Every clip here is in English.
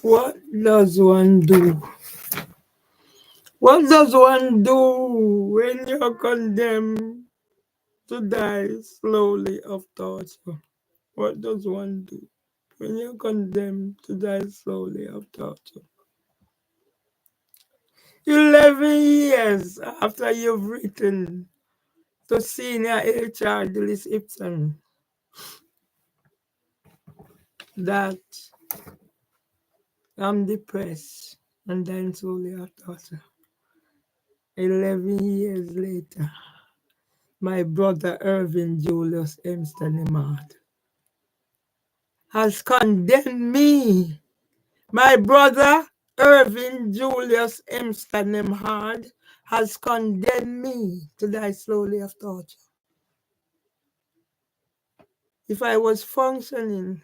What does one do? What does one do when you're condemned to die slowly of torture? What does one do when you're condemned to die slowly of torture? 11 years after you've written to senior HR Dillis Ibsen that I'm depressed and dying slowly of torture. 11 years later, my brother Irving Julius Emstenemard has condemned me. My brother Irving Julius Emstenemard has condemned me to die slowly of torture. If I was functioning,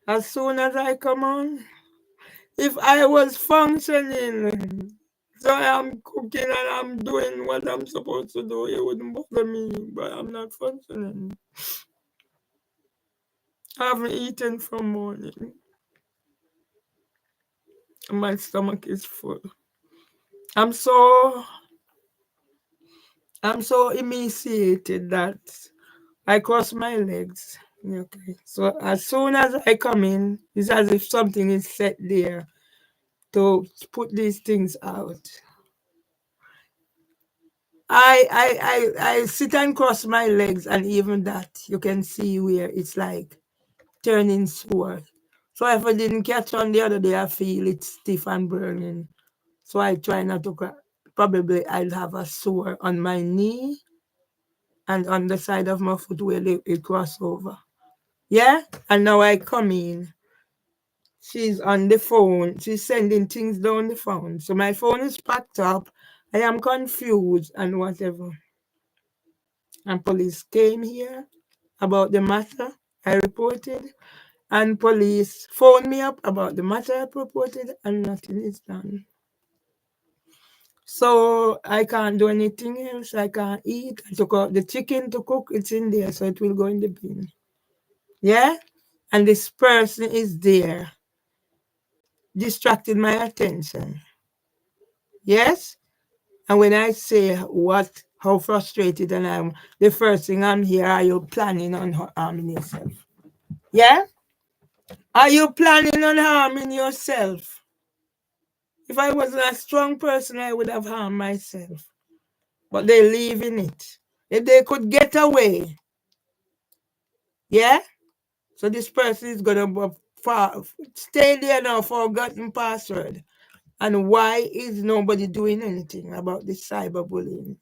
as soon as I come on, if I was functioning, so I'm cooking and I'm doing what I'm supposed to do, it wouldn't bother me, but I'm not functioning. I haven't eaten from morning. My stomach is full. I'm so emaciated that I cross my legs. Okay. So as soon as I come in, it's as if something is set there to put these things out. I sit and cross my legs, and even that you can see where it's like turning sore. So if I didn't catch on the other day, I feel it stiff and burning. So I try not to cry. Probably I'll have a sore on my knee and on the side of my foot where it cross over. Yeah? And now I come in. She's on the phone. She's sending things down the phone. So my phone is packed up. I am confused and whatever. And police came here about the matter. I reported. And police phoned me up about the matter I reported, and nothing is done. So I can't do anything else. I can't eat. I took out the chicken to cook. It's in there, so it will go in the bin. Yeah? And this person is there, distracting my attention. Yes? And when I say how frustrated and I'm, the first thing I'm here, are you planning on harming yourself? Yeah? Are you planning on harming yourself? If I wasn't a strong person, I would have harmed myself. But they live in it. If they could get away, yeah? So this person is going to stay there now, forgotten password. And why is nobody doing anything about this cyberbullying?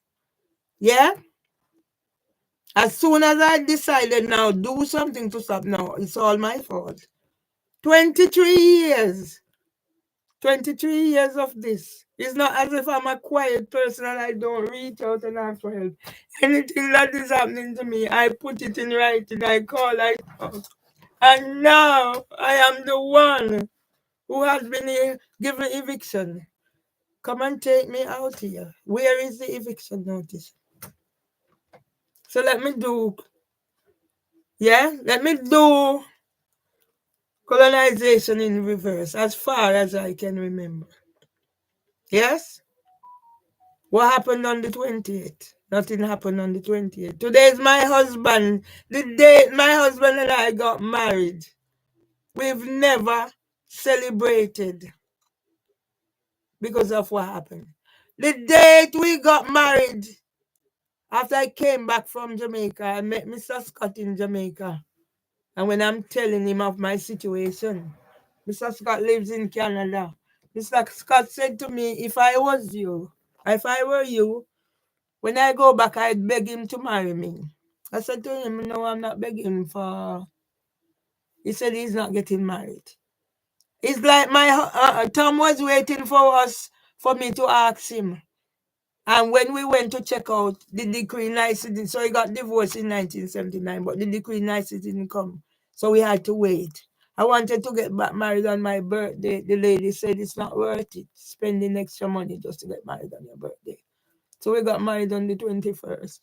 Yeah? As soon as I decided now, do something to stop now, it's all my fault. 23 years. 23 years of this. It's not as if I'm a quiet person and I don't reach out and ask for help. Anything that is happening to me, I put it in writing, I call, I talk. And now I am the one who has been given eviction. Come and take me out here. Where is the eviction notice? So let me do colonization in reverse as far as I can remember. Yes? What happened on the 28th? Nothing happened on the 28th. Today is my husband. The day my husband and I got married. We've never celebrated because of what happened. The date we got married, after I came back from Jamaica, I met Mr. Scott in Jamaica. And when I'm telling him of my situation, Mr. Scott lives in Canada. Mr. Scott said to me, if I were you, when I go back, I'd beg him to marry me. I said to him, no, I'm not begging for... He said he's not getting married. It's like Tom was waiting for me to ask him. And when we went to check out the decree nicety, so he got divorced in 1979, but the decree nicety didn't come. So we had to wait. I wanted to get back married on my birthday. The lady said it's not worth it, spending extra money just to get married on your birthday. So we got married on the 21st.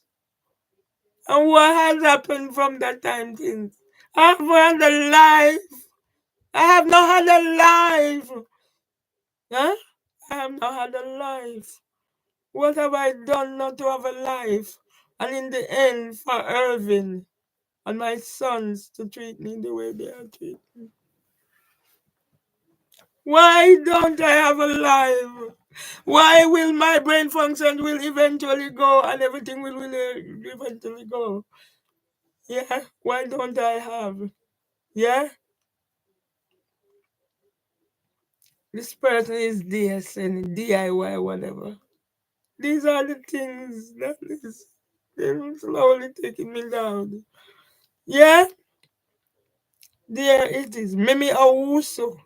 And what has happened from that time since? I've had a life. I have not had a life. Huh? I have not had a life. What have I done not to have a life? And in the end, for Irvin and my sons to treat me the way they are treating me. Why don't I have a life? Why will my brain function will eventually go and everything will eventually go? Yeah, why don't I have? Yeah, this person is DSN, DIY, whatever. These are the things that is they're slowly taking me down. Yeah, there it is. Mimi Awuso.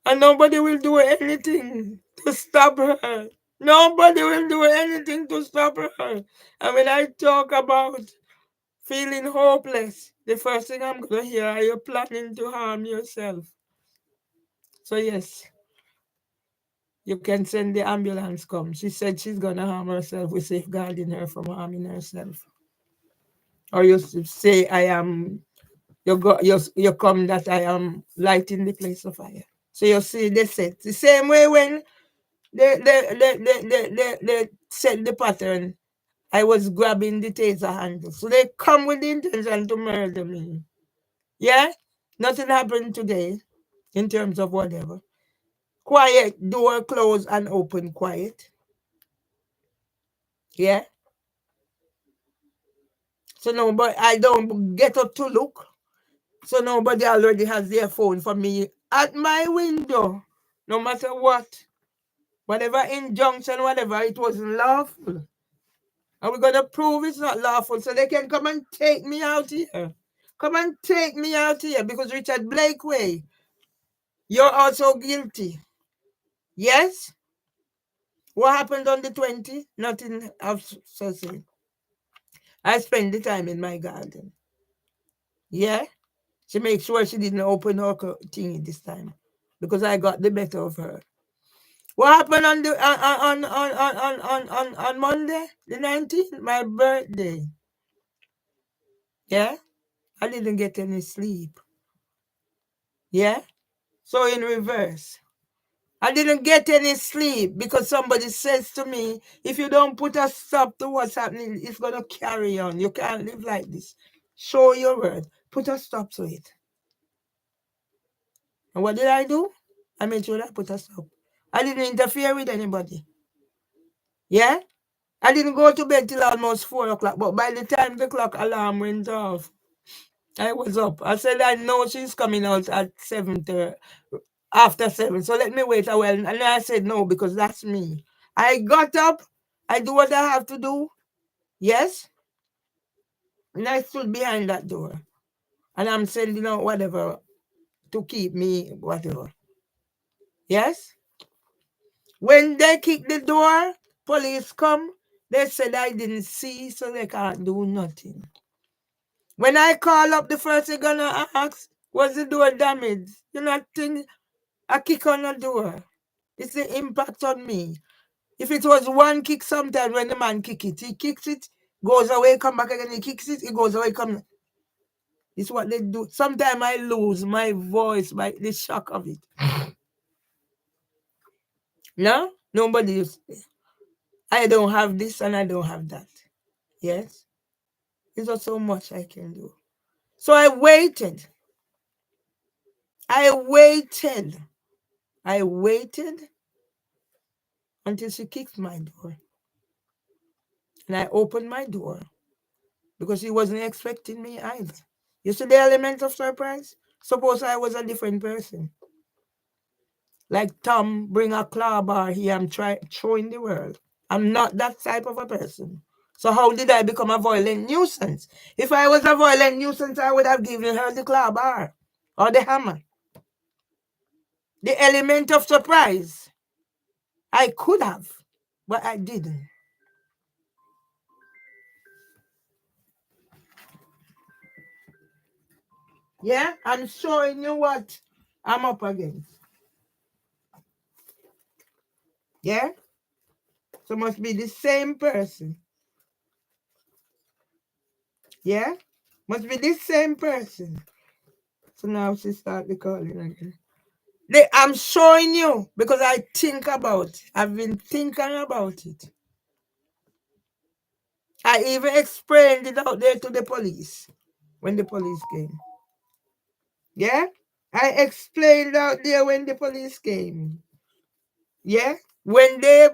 And nobody will do anything to stop her. Nobody will do anything to stop her. And when I talk about feeling hopeless, the first thing I'm going to hear, are you planning to harm yourself? So yes, you can send the ambulance come. She said she's going to harm herself. We're safeguarding her from harming herself. Or you say, I am, you come that I am lighting the place of fire. So you see, they said the same way when they set the pattern. I was grabbing the taser handle. So they come with the intention to murder me. Yeah? Nothing happened today in terms of whatever. Quiet, door closed and open quiet. Yeah? So nobody, I don't get up to look. So nobody already has their phone for me at my window. No matter what. Whatever injunction, whatever, it wasn't lawful. And we're going to prove it's not lawful so they can come and take me out here. Come and take me out here because Richard Blakeway, you're also guilty. Yes? What happened on the 20th? Nothing of such. I spent the time in my garden. Yeah? She made sure she didn't open her thing this time because I got the better of her. What happened on the on Monday, the 19th? My birthday. Yeah? I didn't get any sleep. Yeah? So in reverse. I didn't get any sleep because somebody says to me, if you don't put a stop to what's happening, it's going to carry on. You can't live like this. Show your word. Put a stop to it. And what did I do? I made sure I put a stop. I didn't interfere with anybody. Yeah? I didn't go to bed till almost 4 o'clock, but by the time the clock alarm went off, I was up. I said, I know she's coming out at 7:30, after 7. So let me wait a while. And I said, no, because that's me. I got up. I do what I have to do. Yes. And I stood behind that door. And I'm sending out whatever to keep me, whatever. Yes. When they kick the door, police come. They said I didn't see, so they can't do nothing. When I call up, the first thing gonna ask, was the door damaged? You not think a kick on the door. It's the impact on me. If it was one kick, sometimes when the man kick it, he kicks it, goes away, come back again, he kicks it, he goes away, come. It's what they do. Sometimes I lose my voice by the shock of it. No? Nobody is. I don't have this and I don't have that. Yes? There's not so much I can do. So I waited. I waited. I waited until she kicked my door. And I opened my door because she wasn't expecting me either. You see the element of surprise? Suppose I was a different person. Like Tom bring a claw bar here, I'm throwing the world. I'm not that type of a person. So how did I become a violent nuisance? If I was a violent nuisance, I would have given her the claw bar or the hammer. The element of surprise. I could have, but I didn't. Yeah, I'm showing you what I'm up against. Yeah? So must be the same person. Yeah? Must be the same person. So now she started calling again. I'm showing you because I think about it. I've been thinking about it. I even explained it out there to the police when the police came. Yeah? I explained out there when the police came. Yeah? When they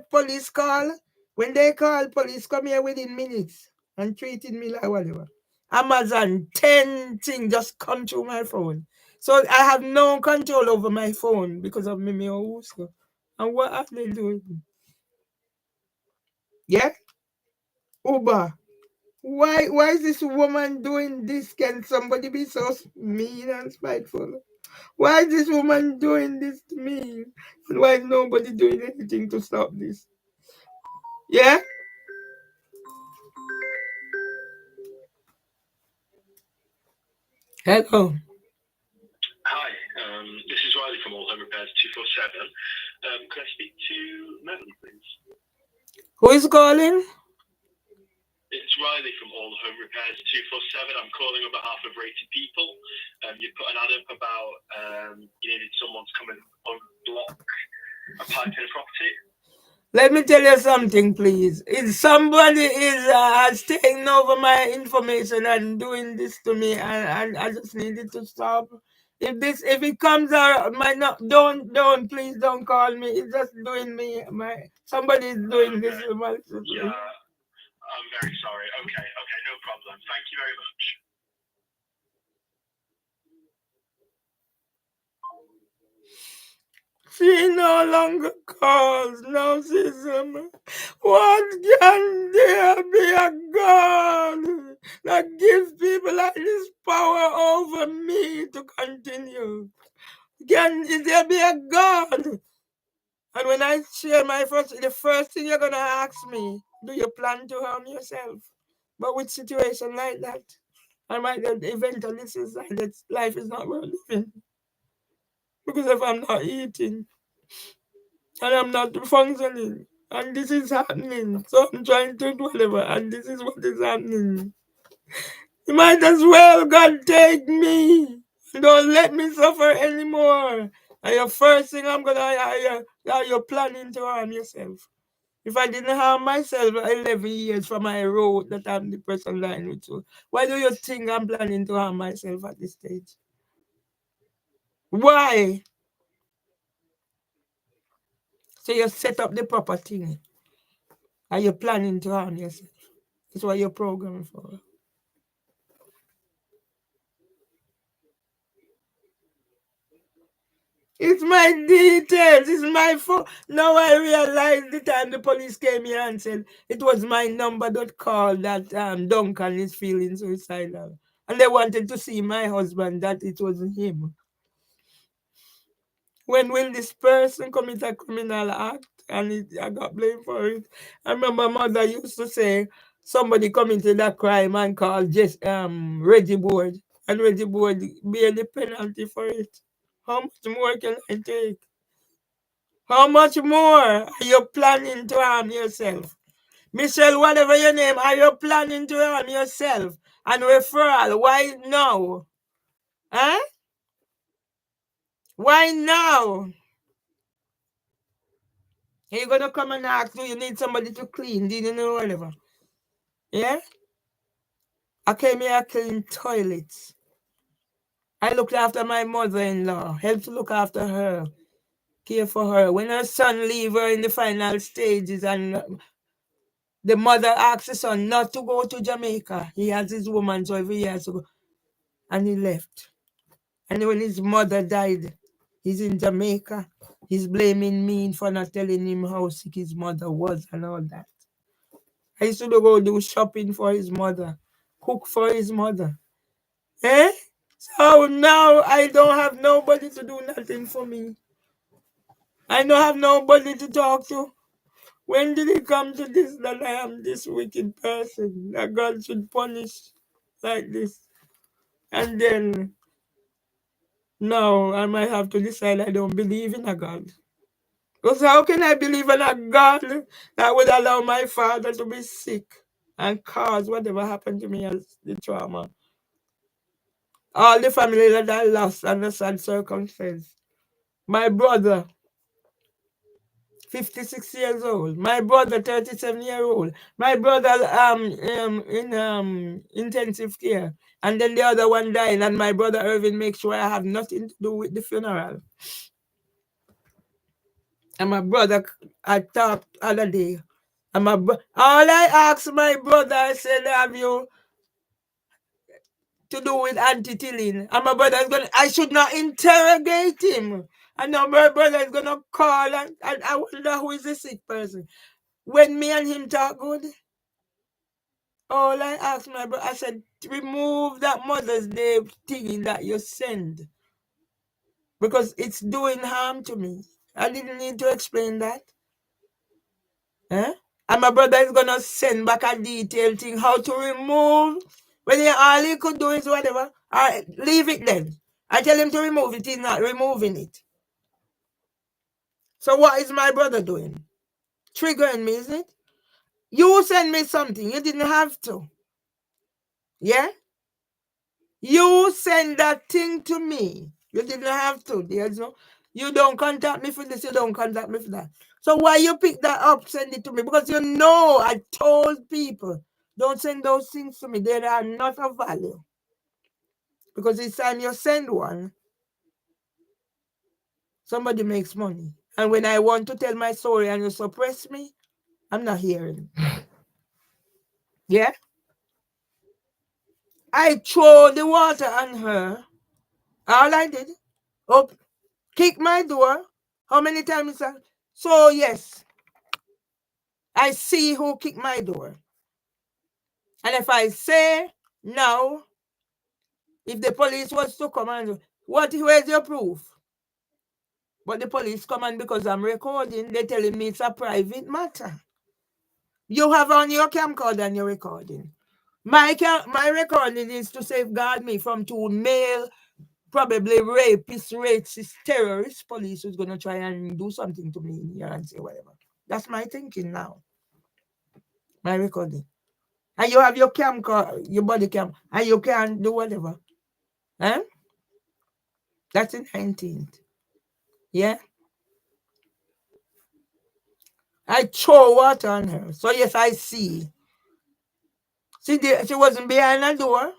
call, police come here within minutes and treated me like whatever. Amazon, 10 things just come through my phone. So I have no control over my phone because of me also. And what are they doing? Yeah? Uber. Why is this woman doing this? Can somebody be so mean and spiteful? Why is this woman doing this to me? And why is nobody doing anything to stop this? Yeah? Hello. Hi, this is Riley from All Home Repairs 247. Could I speak to Melanie, please? Who is calling? It's Riley from All Home Repairs 247. I'm calling on behalf of Rated People. You put an ad up about you needed someone to come and unblock a pipe in a property. Let me tell you something, please. If somebody is taking over my information and doing this to me, and I just need it to stop. If it comes out, please don't call me. It's just doing me. Somebody is doing this to my sister. Yeah, I'm very sorry. Okay, no problem. Thank you very much. She no longer calls. No, sister. What can there be a God that gives people like this power over me to continue? Is there be a God? And when I share the first thing you're gonna ask me, do you plan to harm yourself? But with situation like that, I might eventually decide that life is not worth living. Because if I'm not eating and I'm not functioning, and this is happening, so I'm trying to do whatever, and this is what is happening. You might as well, God, take me. Don't let me suffer anymore. And your first thing I'm gonna you're planning to harm yourself. If I didn't harm myself 11 years from my road that I'm the person lying with you, why do you think I'm planning to harm myself at this stage? Why? So you set up the proper thing. Are you planning to harm yourself? That's what you're programmed for. It's my details. It's my phone. Now I realized the time the police came here and said it was my number that called that Duncan is feeling suicidal. And they wanted to see my husband, that it wasn't him. When will this person commit a criminal act and I got blamed for it? I remember mother used to say somebody committed a crime and called Reggie Board, and Reggie Board bear the penalty for it. How much more can I take? How much more are you planning to harm yourself? Michelle, whatever your name, are you planning to harm yourself? And referral, why now? Huh? Why now? Are you gonna come and ask, do you need somebody to clean? Do you know whatever? Yeah? I came here to clean toilets. I looked after my mother-in-law, helped to look after her, care for her. When her son leave her in the final stages and the mother asked the son not to go to Jamaica. He has his woman, so every year has to go. And he left. And when his mother died, he's in Jamaica. He's blaming me for not telling him how sick his mother was and all that. I used to go do shopping for his mother, cook for his mother. Eh? So now I don't have nobody to do nothing for me. I don't have nobody to talk to. When did it come to this that I am this wicked person that God should punish like this? And then now I might have to decide I don't believe in a God. Because how can I believe in a God that would allow my father to be sick and cause whatever happened to me as the trauma? All the family that I lost under sad circumstances. My brother, 56 years old. My brother, 37-year-old. My brother in intensive care. And then the other one died, and my brother Irvin makes sure I have nothing to do with the funeral. And my brother, I talked other day. And all I asked my brother, I said, have you to do with anti-tilling? And my brother is going to, I should not interrogate him. And now my brother is going to call, and I wonder who is the sick person. When me and him talk good, all I asked my brother, I said, remove that Mother's Day thing that you send, because it's doing harm to me. I didn't need to explain that. Eh? And my brother is going to send back a detailed thing how to remove. When all he could do is whatever. Leave it then. I tell him to remove it. He's not removing it. So what is my brother doing? Triggering me, isn't it? You send me something. You didn't have to. Yeah? You send that thing to me. You didn't have to. There's no, you don't contact me for this, you don't contact me for that. So why you pick that up, send it to me? Because you know I told people, don't send those things to me. They are not of value. Because each time you send one, somebody makes money. And when I want to tell my story and you suppress me, I'm not hearing. Yeah? I throw the water on her. All I did, kick my door. How many times is that? So yes, I see who kicked my door. And if I say now, if the police was to come and where's your proof? But the police come and because I'm recording, they're telling me it's a private matter. You have on your camcorder and you're recording. My recording is to safeguard me from two male, probably rapists, racist, terrorist police who's going to try and do something to me in here and say whatever. That's my thinking now. My recording. And you have your your body cam, and you can do whatever. Eh? That's the 19th. Yeah? I throw water on her. So yes, I see. She wasn't behind the door.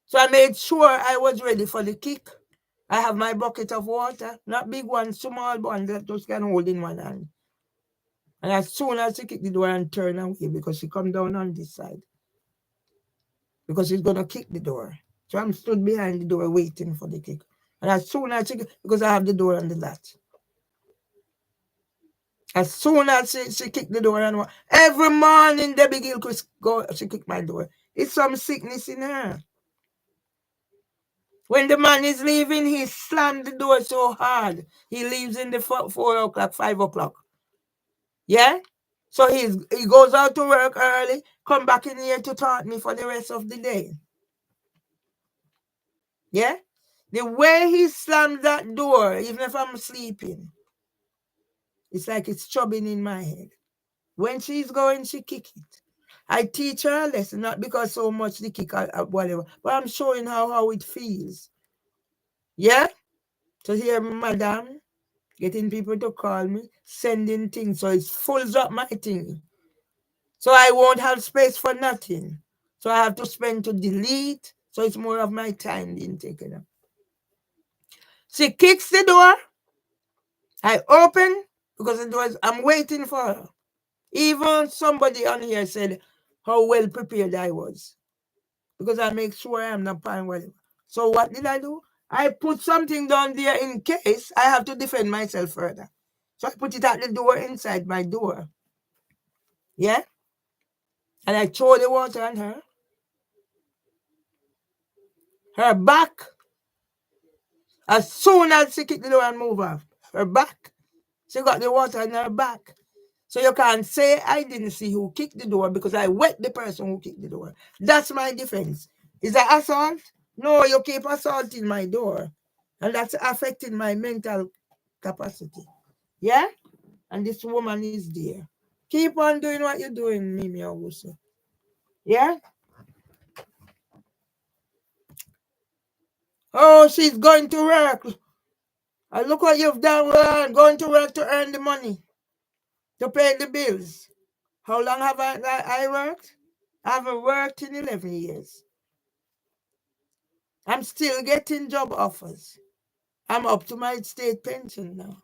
So I made sure I was ready for the kick. I have my bucket of water, not big one, small one that just can hold in one hand. And as soon as she kicked the door and turn away, because she come down on this side, because she's gonna kick the door. So I'm stood behind the door waiting for the kick. And as soon as because I have the door on the latch. As soon as she kicked the door, and every morning Debbie Gilchrist she kicked my door. It's some sickness in her. When the man is leaving, he slammed the door so hard. He leaves in the 4 o'clock, 5 o'clock. Yeah? So he goes out to work early, come back in here to taunt me for the rest of the day. Yeah? The way he slams that door, even if I'm sleeping, it's like it's chubbing in my head. When she's going, she kick it. I teach her a lesson, not because so much the kick or whatever, but I'm showing her how it feels. Yeah? To hear madam getting people to call me, sending things, so it fills up my thing. So I won't have space for nothing. So I have to spend to delete, so it's more of my time being taken up. She kicks the door. I open because I'm waiting for her. Even somebody on here said how well prepared I was, because I make sure I'm not buying whatever. So what did I do? I put something down there in case I have to defend myself further. So I put it at the door inside my door. Yeah? And I throw the water on her. Her back, as soon as she kicked the door and move off, her back, she got the water in her back. So you can't say I didn't see who kicked the door because I wet the person who kicked the door. That's my defense. Is that assault? No, you keep assaulting my door. And that's affecting my mental capacity. Yeah? And this woman is there. Keep on doing what you're doing, Mimi Augusto. Yeah? Oh, she's going to work. Look what you've done, going to work to earn the money, to pay the bills. How long have I worked? I haven't worked in 11 years. I'm still getting job offers. I'm up to my state pension now.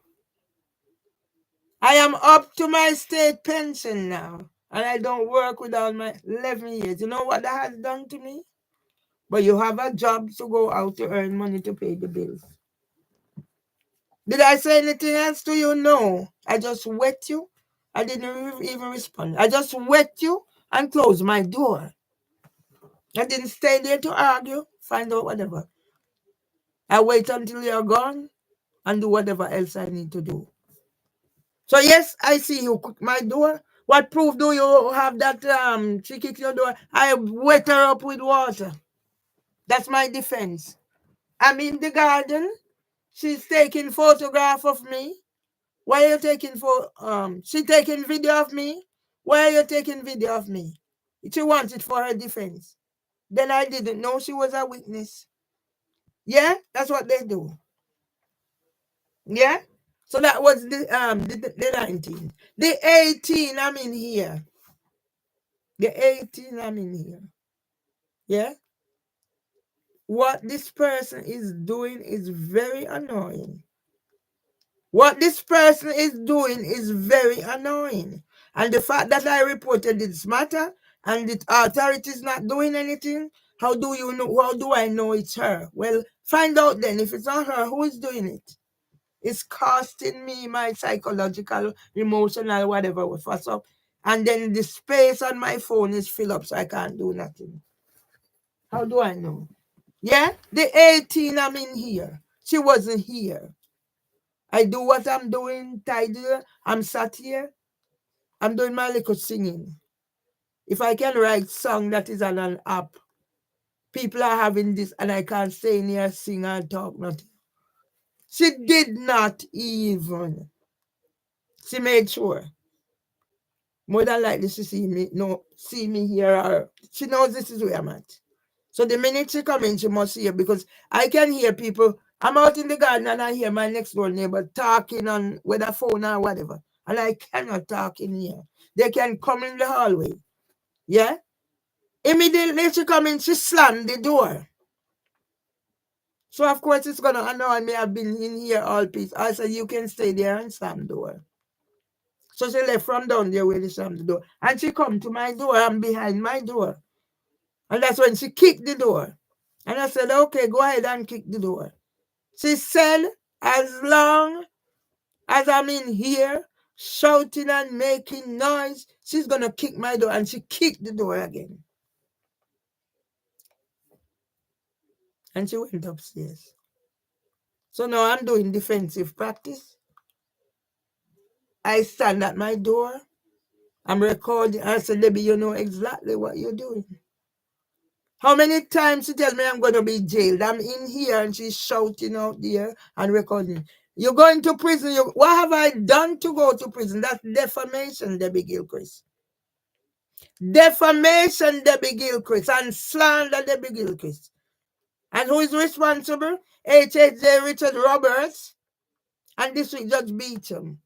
I am up to my state pension now. And I don't work without my 11 years. You know what that has done to me? But you have a job to go out to earn money to pay the bills. Did I say anything else to you? No. I just wet you. I didn't even respond. I just wet you and closed my door. I didn't stay there to argue, find out whatever. I wait until you're gone and do whatever else I need to do. So yes, I see you cook my door. What proof do you have that she kicked your door? I wet her up with water. That's my defense. I'm in the garden. She's taking photograph of me. Why are you taking she taking video of me? Why are you taking video of me? She wants it for her defense. Then I didn't know she was a witness. Yeah, that's what they do. Yeah. So that was the 19. The 18, I'm in here. The 18, I'm in here. Yeah. What this person is doing is very annoying. What this person is doing is very annoying. And the fact that I reported this matter and the authority is not doing anything, how do you know? How do I know it's her? Well, find out then. If it's not her, who is doing it? It's costing me my psychological, emotional, whatever what's up. And then the space on my phone is filled up, so I can't do nothing. How do I know? Yeah, the 18, I'm in here. She wasn't here. I do what I'm doing, tidy. I'm sat here. I'm doing my little singing. If I can write song that is on an app, people are having this and I can't stay in here, sing and talk nothing. She did not even. She made sure. More than likely she see me here, or she knows this is where I'm at. So the minute she come in, she must hear, because I can hear people. I'm out in the garden and I hear my next door neighbor talking on with a phone or whatever. And I cannot talk in here. They can come in the hallway. Yeah? Immediately she come in, she slammed the door. So of course it's gonna annoy me. I've been in here all peace. I said, you can stay there and slam the door. So she left from down there where they slammed the door. And she come to my door and behind my door. And that's when she kicked the door. And I said, okay, go ahead and kick the door. She said, as long as I'm in here shouting and making noise, she's going to kick my door. And she kicked the door again. And she went upstairs. So now I'm doing defensive practice. I stand at my door. I'm recording. I said, Debbie, you know exactly what you're doing. How many times she tells me I'm going to be jailed? I'm in here and she's shouting out there and recording. You're going to prison. What have I done to go to prison? That's defamation, Debbie Gilchrist. Defamation, Debbie Gilchrist, and slander, Debbie Gilchrist. And who is responsible? H.J. Richard Roberts and District Judge Beecham.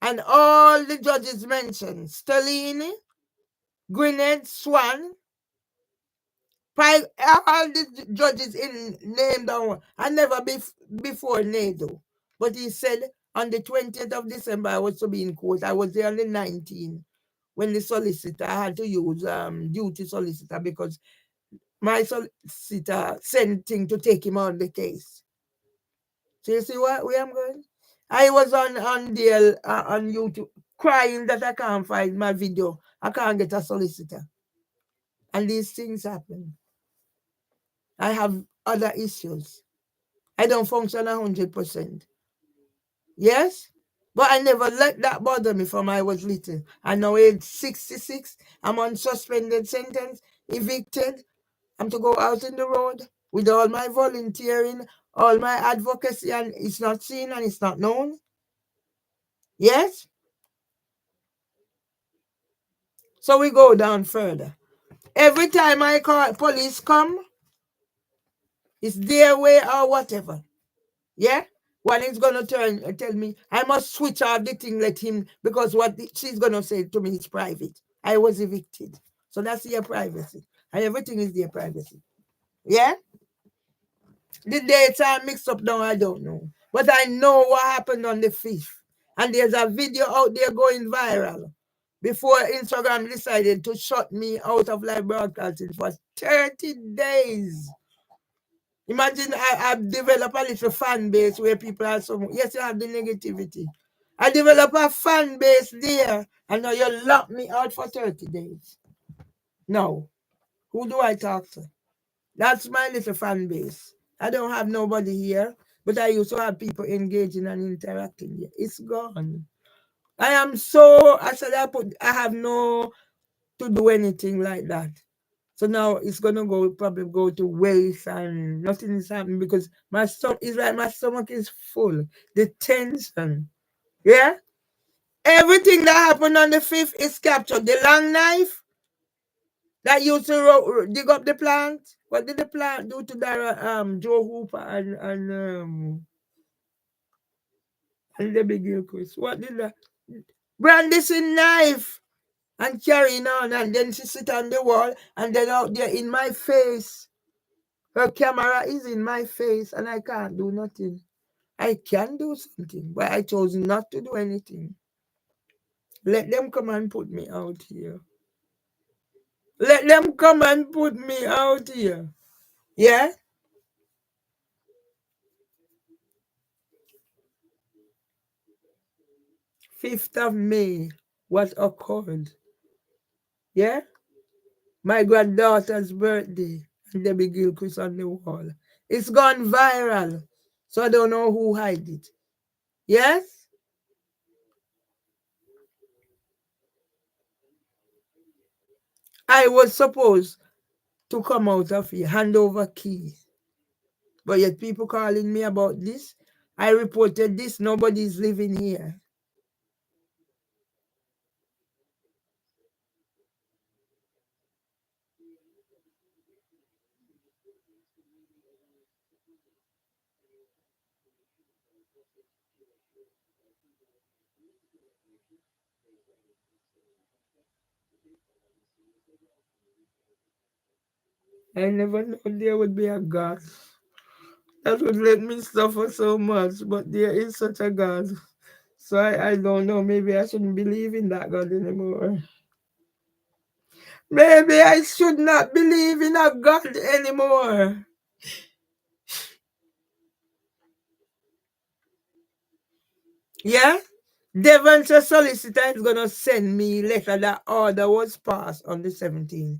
And all the judges mentioned, Stellini, Gwynedd, Swan, all the judges in named down. I never before NADO. But he said on the 20th of December I was to be in court. I was there on the 19th when the solicitor, I had to use duty solicitor because my solicitor sent him to take him on the case. So you see where I'm going? I was on there on YouTube crying that I can't find my video. I can't get a solicitor. And these things happen. I have other issues. I don't function 100%. Yes? But I never let that bother me from I was little. I now age 66. I'm on suspended sentence, evicted. I'm to go out in the road with all my volunteering, all my advocacy, and it's not seen and it's not known. Yes? So we go down further. Every time I call police come, It's their way or whatever. Yeah? One is going to tell me, I must switch off the thing, let him, because what she's going to say to me is private. I was evicted. So that's their privacy. And everything is their privacy. Yeah? The dates are mixed up now, I don't know. But I know what happened on the 5th. And there's a video out there going viral before Instagram decided to shut me out of live broadcasting for 30 days. Imagine I've developed a little fan base where people are so, yes, you have the negativity. I develop a fan base there, and now you lock me out for 30 days. No. Who do I talk to? That's my little fan base. I don't have nobody here, but I used to have people engaging and interacting here. It's gone. I said I have no to do anything like that. So now it's gonna probably go to waste and nothing is happening because my stomach is full. The tension. Yeah? Everything that happened on the 5th is captured. The long knife that used to dig up the plant. What did the plant do to that Joe Hooper and the big Gilchrist? What did that? Brandishing knife and carrying on, and then she sit on the wall, and then out there in my face. Her camera is in my face, and I can't do nothing. I can do something, but I chose not to do anything. Let them come and put me out here. Let them come and put me out here. Yeah? May 5th, what occurred? Yeah? My granddaughter's birthday, and Debbie Gilchrist on the wall. It's gone viral, so I don't know who hid it. Yes? I was supposed to come out of here, hand over keys. But yet people calling me about this. I reported this. Nobody's living here. I never knew there would be a God that would let me suffer so much, but there is such a God. So I don't know. Maybe I shouldn't believe in that God anymore. Maybe I should not believe in a God anymore. Yeah? Devonshire solicitor is going to send me letter that order was passed on the 17th.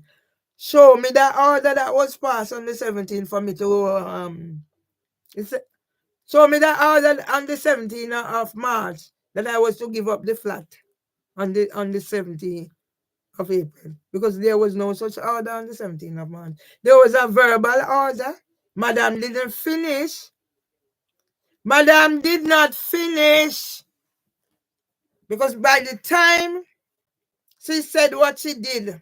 Show me that order that was passed on the 17th for me to show me that order on the 17th of March that I was to give up the flat on the 17th of April, because there was no such order on the 17th of March. There was a verbal order. Madam didn't finish. Madam did not finish, because by the time she said what she did,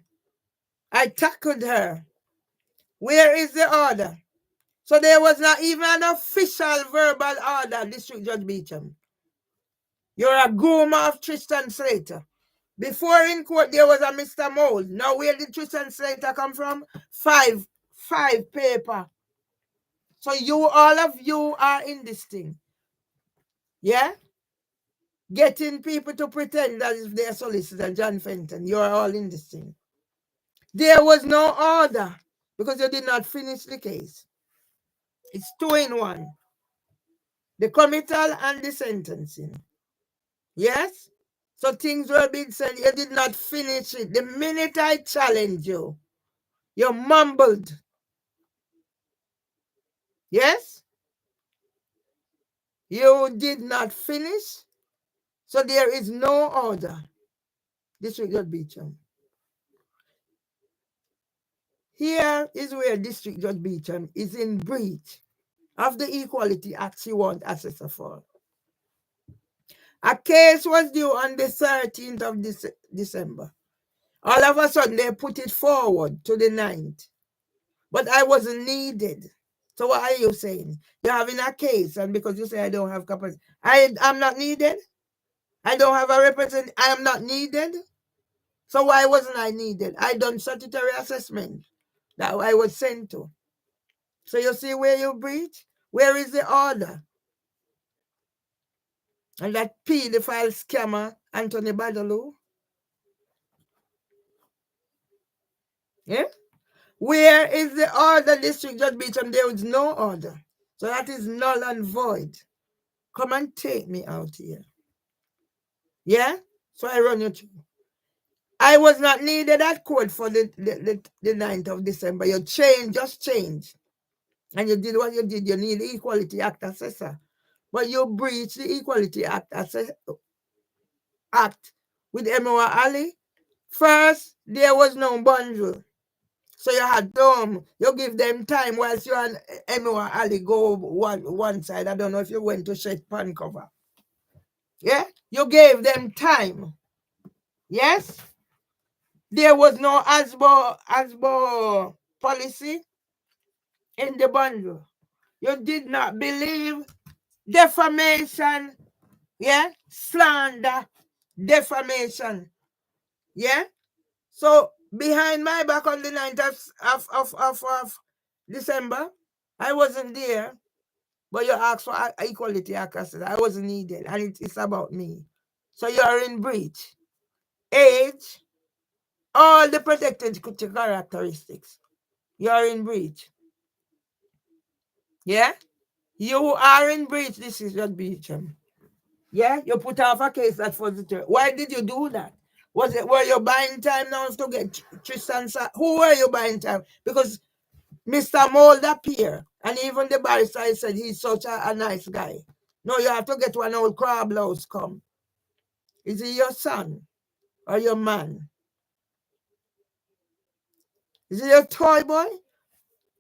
I tackled her. Where is the order? So there was not even an official verbal order, District Judge Beecham. You're a groomer of Tristan Slater. Before in court, there was a Mr. Mold. Now, where did Tristan Slater come from? Five paper. So all of you are in this thing. Yeah? Getting people to pretend that if they're solicitor, John Fenton, you're all in this thing. There was no order because you did not finish the case. It's 2 in 1. The committal and the sentencing. Yes? So things were being said. You did not finish it. The minute I challenged you, you mumbled. Yes? You did not finish. So there is no order. District Judge Beecham. Here is where District Judge Beecham is in breach of the Equality Act she wants assessor for. A case was due on the 13th of December. All of a sudden, they put it forward to the 9th. But I wasn't needed. So what are you saying? You're having a case, and because you say I don't have capacity, I'm not needed. I don't have a representative. I am not needed. So why wasn't I needed? I done statutory assessment that I was sent to. So you see where you breach? Where is the order? And that pedophile scammer, Anthony Badaloo? Yeah? Where is the order, District Judge Beecham? There is no order. So that is null and void. Come and take me out here. Yeah? So I run you through. I was not needed at court for the 9th of December. You just changed. And you did what you did. You need the Equality Act assessor. But you breached the Equality Act with Emoa Ali. First, there was no bundle. So you had you give them time whilst you and Emoa Ali go one side. I don't know if you went to check pan cover. Yeah? You gave them time. Yes? There was no ASBO policy in the bundle. You did not believe defamation, yeah, slander, defamation, yeah. So behind my back on the 9th of December, I wasn't there, but you asked for Equality Act. I wasn't needed, and it's about me. So you are in breach. Age, all the protected characteristics. You are in breach. Yeah? You are in breach. This is just Beecham. Yeah? You put off a case that was the third. Why did you do that? Were you buying time now to get Tristan? Who were you buying time? Because Mr. Mold appeared, and even the barrister said he's such a nice guy. No, you have to get one old crab louse come. Is he your son or your man? Is he your toy boy?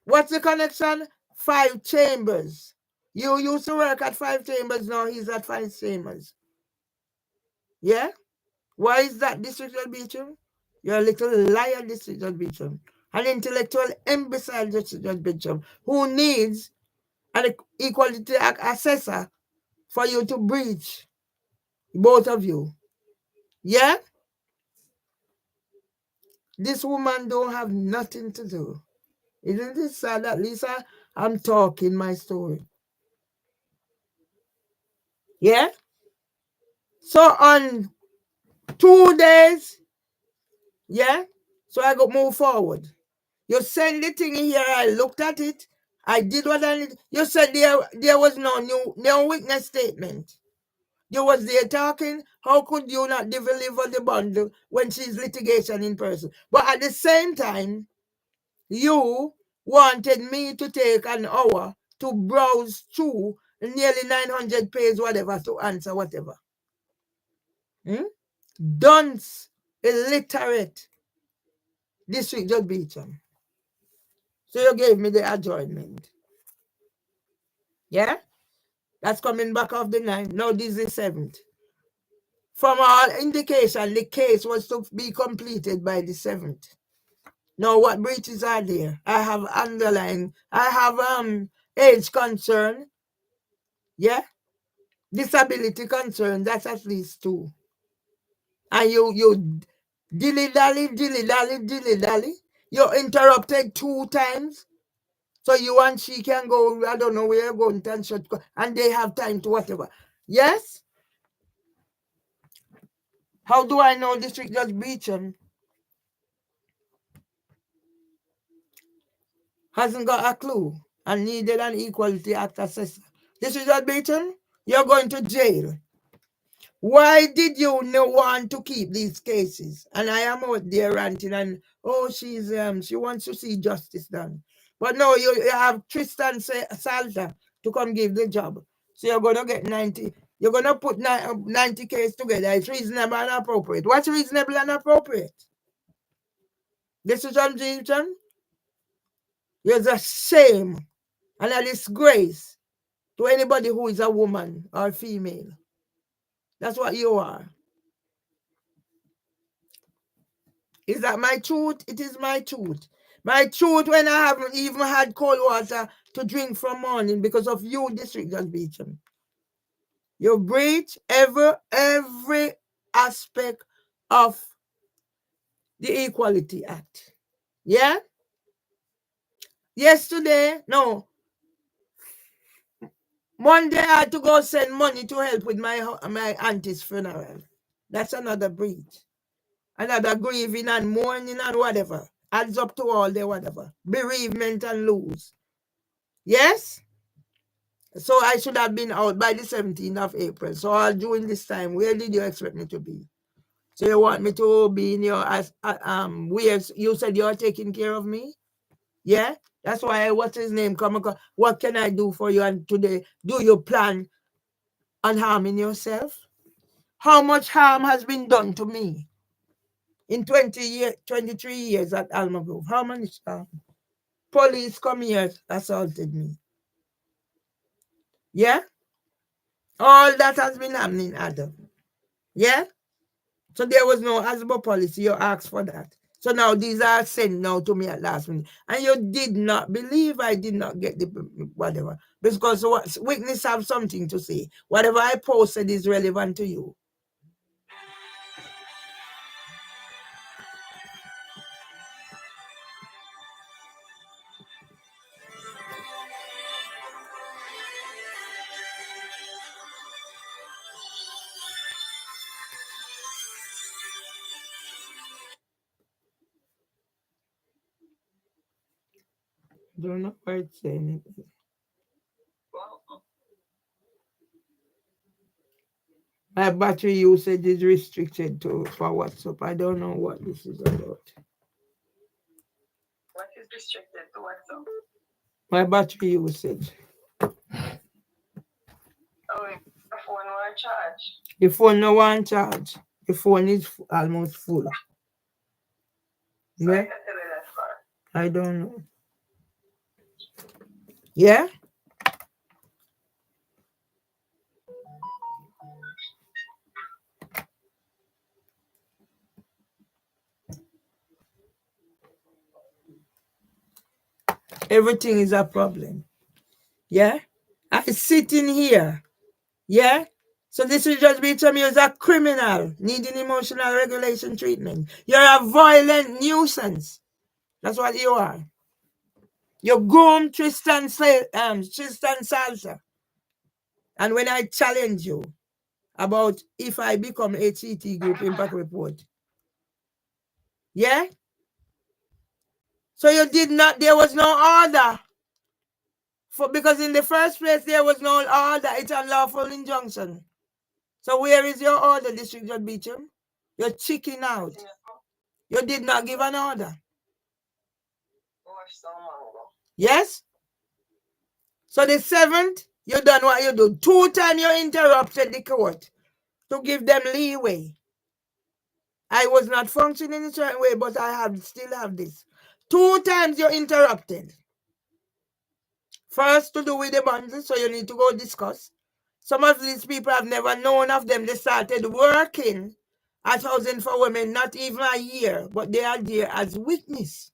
What's the connection? 5 Chambers. You used to work at 5 Chambers, now he's at 5 Chambers. Yeah? Why is that, District Judge Beecham? You're a little liar, District Judge Beecham. An intellectual imbecile, District Judge Beecham, who needs an Equality Act assessor for you to breach. Both of you. Yeah? This woman don't have nothing to do. Isn't it sad that, Lisa, I'm talking my story? Yeah? So on 2 days, yeah? So I got move forward. You send the thing in here, I looked at it, I did what I did. You said there was no witness statement. You was there talking. How could you not deliver the bundle when she's litigation in person? But at the same time, you wanted me to take an hour to browse through nearly 900 pages, whatever, to answer whatever. Dunce, illiterate, District Judge Beecham. So you gave me the adjournment. Yeah? That's coming back off the 9th. No, this is the 7th. From all indication, the case was to be completed by the 7th. Now, what breaches are there? I have underlined. I have age concern. Yeah? Disability concern. That's at least 2. And you dilly-dally. You interrupted 2 times. So you and she can go, I don't know where you're going to, and they have time to whatever. Yes? How do I know District Judge Beecham hasn't got a clue and needed an Equality Act assessor? District Judge Beecham, you're going to jail. Why did you want to keep these cases? And I am out there ranting and, she wants to see justice done. But no, you have Tristan Salter to come give the job. So you're going to get 90. You're going to put 90 cases together. It's reasonable and appropriate. What's reasonable and appropriate? This is John Beecham. You're a shame and a disgrace to anybody who is a woman or female. That's what you are. Is that my truth? It is my truth. My truth when I haven't even had cold water to drink from morning because of you, District Judge Beecham. You breach every aspect of the Equality Act. Yeah? Yesterday, no, Monday I had to go send money to help with my auntie's funeral. That's another breach. Another grieving and mourning and whatever. Adds up to all the whatever. Bereavement and lose. Yes? So I should have been out by the 17th of April. So all during this time, where did you expect me to be? So you want me to be in your where you said you're taking care of me? Yeah? That's why what's his name? What can I do for you? And today, do you plan on harming yourself? How much harm has been done to me in 23 years at Alma Grove? How much police come here assaulted me? Yeah? All that has been happening, Adam. Yeah? So there was no ASBO policy. You asked for that. So now these are sent now to me at last minute. And you did not believe I did not get the whatever. Because witness have something to say. Whatever I posted is relevant to you. Don't know why it's saying it. My battery usage is restricted to for WhatsApp. I don't know what this is about. What is restricted to WhatsApp? My battery usage. Oh, the phone won't charge. The phone no one charge. The phone is almost full. So Yeah? I I don't know. Yeah? Everything is a problem. Yeah? I sit in here. Yeah? So this is just being to me as a criminal needing emotional regulation treatment. You're a violent nuisance. That's what you are. You groom Tristan Salsa. And when I challenge you about if I become HCT Group Impact Report, yeah? So you did not, there was no order. Because in the first place, there was no order. It's unlawful injunction. So where is your order, District Judge Beecham? You're chicken out. You did not give an order. Yes? So the 7th, you done what you do. 2 times you interrupted the court to give them leeway. I was not functioning in a certain way, but I still have this. 2 times you interrupted. First to do with the bundle, so you need to go discuss. Some of these people have never known of them. They started working at Housing for Women, not even a year, but they are there as witness.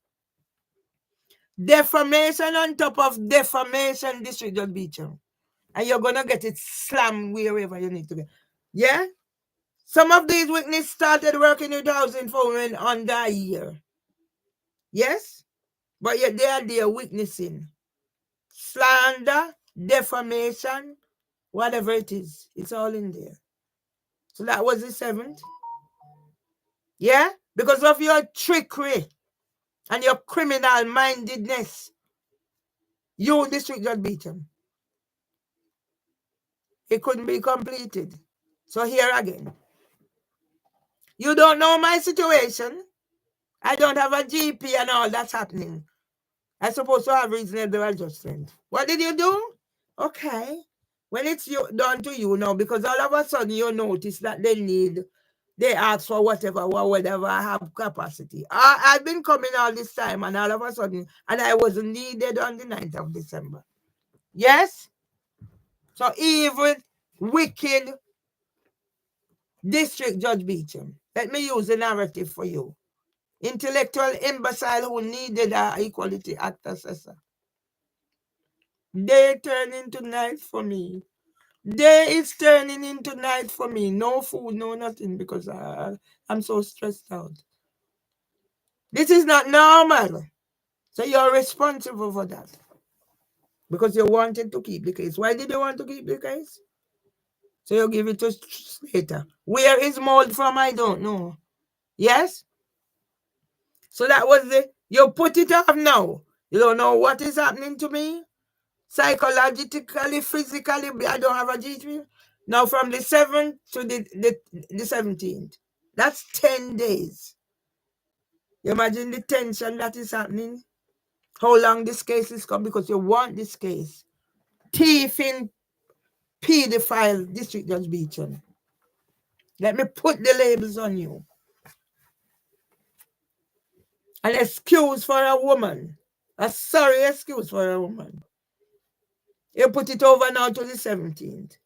Defamation on top of defamation, District Judge Beecham. And you're going to get it slammed wherever you need to get. Yeah? Some of these witnesses started working with Housing for Women under a year. Yes? But yet they are there witnessing. Slander, defamation, whatever it is. It's all in there. So that was the 7th. Yeah? Because of your trickery and your criminal mindedness. You, District Judge Beecham. It couldn't be completed. So here again. You don't know my situation. I don't have a GP and all that's happening. I'm supposed to have reasonable adjustment. What did you do? Okay. When it's done to you now, because all of a sudden you notice that they ask for whatever I have capacity. I've been coming all this time and all of a sudden, and I wasn't needed on the 9th of December. Yes? So evil, wicked District Judge Beecham. Let me use the narrative for you. intellectual imbecile who needed an Equality Act assessor. Day turned into night for me. Day is turning into night for me. No food, no nothing, because I'm so stressed out. This is not normal. So you're responsible for that. Because you wanted to keep the case. Why did you want to keep the case? So you give it to Slater. Where is mold from? I don't know. Yes? So that was you put it off now. You don't know what is happening to me? Psychologically, physically, I don't have a GP. Now from the 7th to the 17th. That's 10 days. You imagine the tension that is happening? How long this case is come, because you want this case. Thieving pedophile District Judge Beecham. Let me put the labels on you. An excuse for a woman. A sorry excuse for a woman. You put it over now to the 17th.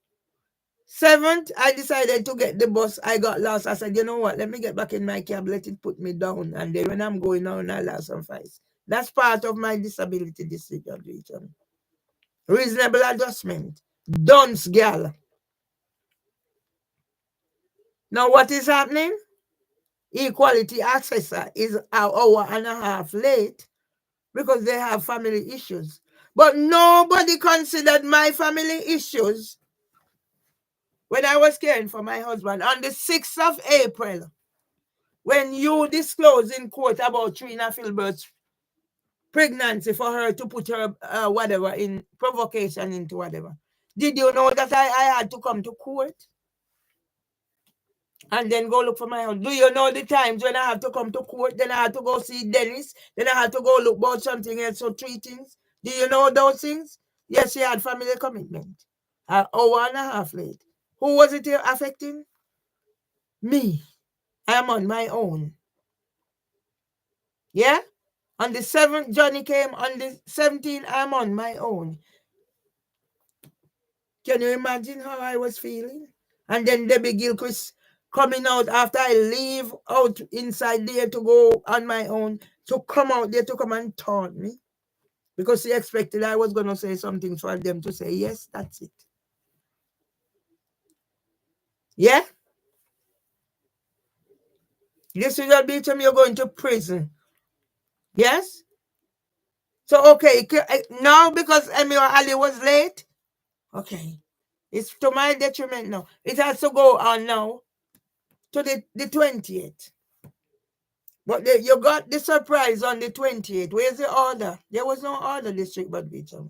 7th, I decided to get the bus. I got lost. I said, you know what? Let me get back in my cab. Let it put me down. And then when I'm going on, I lost some fights. That's part of my disability District Judge Beecham. Reasonable adjustment. Dunce girl. Now what is happening? Equality assessor is an hour and a half late because they have family issues. But nobody considered my family issues when I was caring for my husband on the 6th of April, when you disclosed in court about Trina Filbert's pregnancy for her to put her whatever in provocation into whatever. Did you know that I had to come to court and then go look for my house? Do you know the times when I have to come to court? Then I had to go see Dennis. Then I had to go look about something else, so 3 things. Do you know those things? Yes, she had family commitment. An hour and a half late. Who was it affecting? Me. I'm on my own. Yeah? On the 7th, Johnny came. On the 17th, I'm on my own. Can you imagine how I was feeling? And then Debbie Gilchrist coming out after I leave out inside there to go on my own, to come out there to come and taunt me. Because she expected I was going to say something for them to say, yes, that's it. Yeah? This is a bit you're going to prison. Yes? So, okay, now because Emir Ali was late, okay, it's to my detriment now. It has to go on now to the 20th. But you got the surprise on the 28th. Where's the order? There was no order, District Judge Beecham.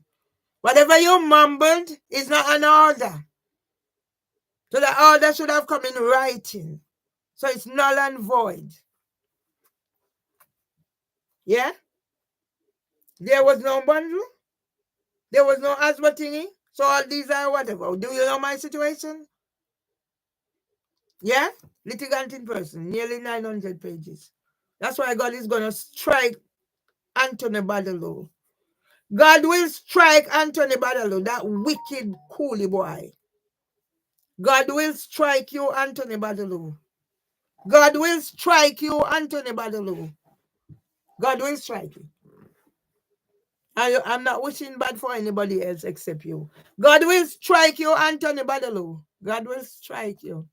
Whatever you mumbled is not an order. So the order should have come in writing. So it's null and void. Yeah? There was no bundle. There was no asthma thingy. So all these are whatever. Do you know my situation? Yeah? Litigant in person. Nearly 900 pages. That's why God is going to strike Anthony Badalow. God will strike Anthony Badalow, that wicked coolie boy. God will strike you, Anthony Badalow. God will strike you, Anthony Badalow. God will strike you. I'm not wishing bad for anybody else except you. God will strike you, Anthony Badalow. God will strike you.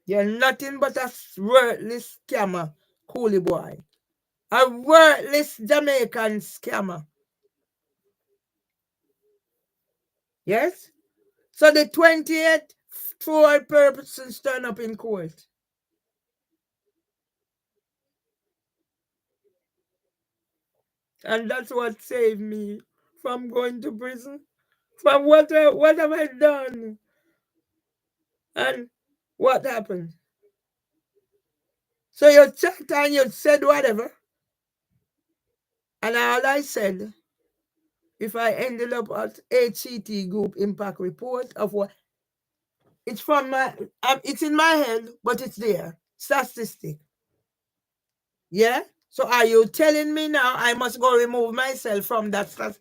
You're nothing but a worthless scammer, coolie boy. A worthless Jamaican scammer. Yes? So the 28th, 4 persons turn up in court. And that's what saved me from going to prison. From what have I done? And what happened? So you chat and you said whatever. And all I said, if I ended up at HCT Group Impact Report of what, it's from it's in my head, but it's there. Statistic. Yeah? So are you telling me now I must go remove myself from that?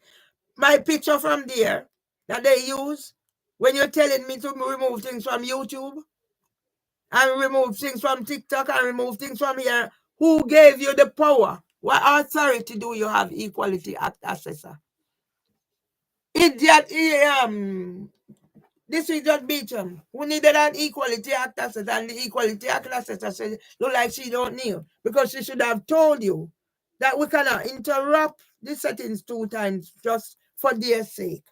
My picture from there that they use when you're telling me to remove things from YouTube? and remove things from TikTok and remove things from here. Who gave you the power? What authority do you have, Equality Act assessor? Idiot, this is just Beecham, who needed an Equality Act assessor, and the Equality Act assessor said, look like she don't know, because she should have told you that we cannot interrupt the settings 2 times just for their sake.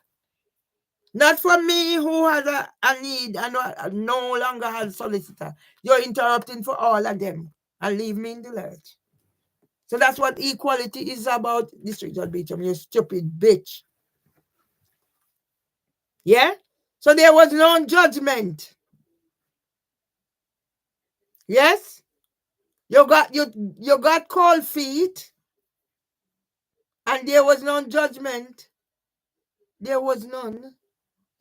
Not for me, who has a need and no longer has solicitor. You're interrupting for all of them and leave me in the lurch. So that's what equality is about, District Judge Beecham, you stupid bitch. Yeah? So there was no judgment. Yes? You got cold feet, and there was no judgment. There was none.